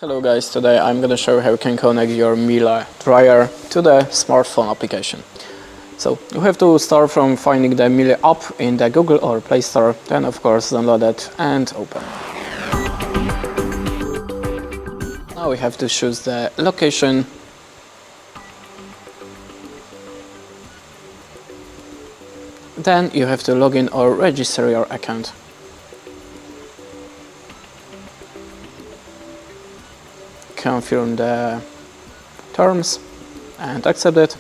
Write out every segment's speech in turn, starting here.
Hello guys, today I'm gonna show you how you can connect your MIELE dryer to the smartphone application. So you have to start from finding the MIELE app in the Google or Play Store, then of course download it and open. Now we have to choose the location. Then you have to log in or register your account. Confirm the terms and accept it.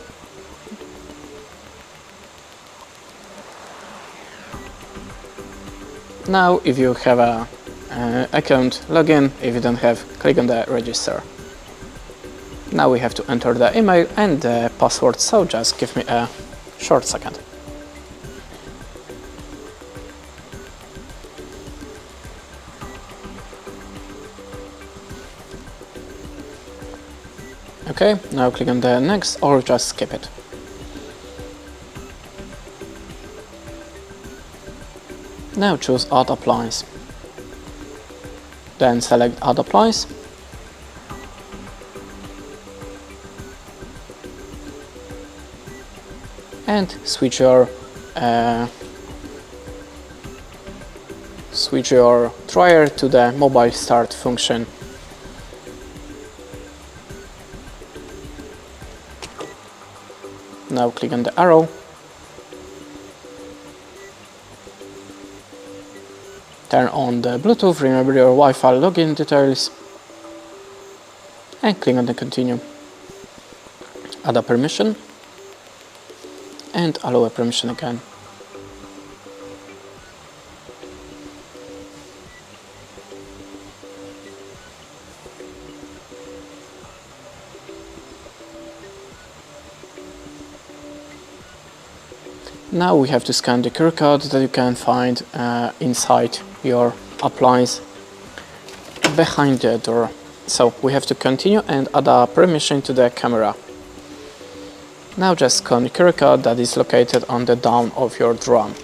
Now if you have a account, log in. If you don't have, click on the register. Now we have to enter the email and the password, so just give me a short second. Okay, now click on the next or just skip it. Now choose Add Appliance. Then select Add Appliance. And switch your dryer to the mobile start function. Now click on the arrow. Turn on the Bluetooth, remember your Wi-Fi login details, and click on the continue. Add a permission and allow a permission again. Now we have to scan the QR code that you can find inside your appliance behind the door. So we have to continue and add a permission to the camera. Now just scan the QR code that is located on the down of your drum.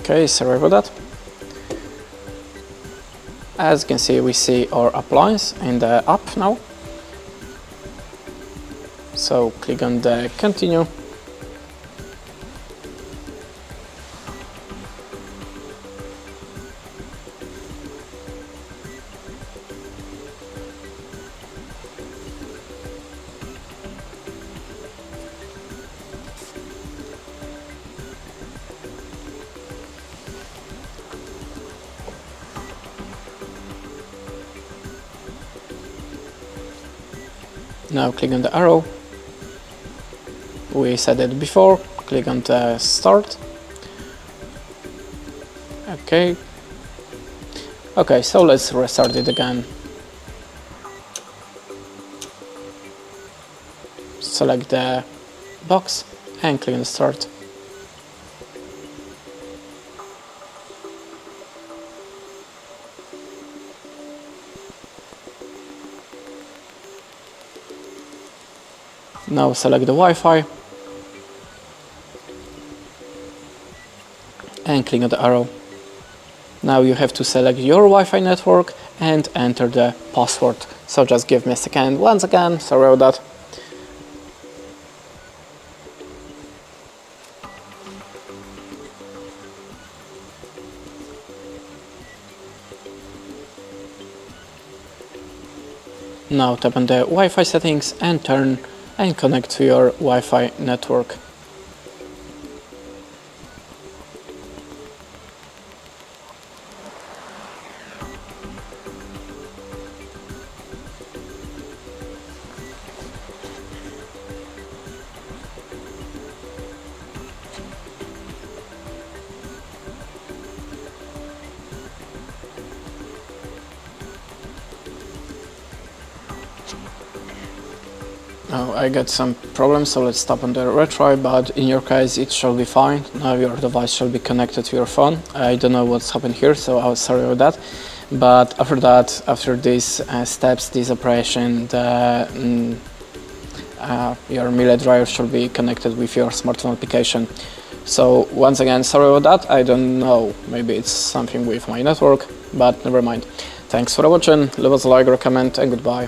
Okay, sorry about that. As you can see, we see our appliance in the app now. So click on the continue. Now click on the arrow. We said it before. Click on the start. Okay. Okay, so let's restart it again. Select the box and click on start. Now select the Wi-Fi and click on the arrow. Now you have to select your Wi-Fi network and enter the password. So just give me a second once again, sorry about that. Now tap on the Wi-Fi settings and turn and connect to your Wi-Fi network. Now I got some problems, so let's stop on the retry, but in your case it shall be fine. Now your device shall be connected to your phone. I don't know what's happened here, so I'm sorry about that. But after that, after these steps, this operation, the your MIELE dryer should be connected with your smartphone application. So once again, sorry about that. I don't know, maybe it's something with my network, but never mind. Thanks for watching, leave us a like or a comment, and goodbye.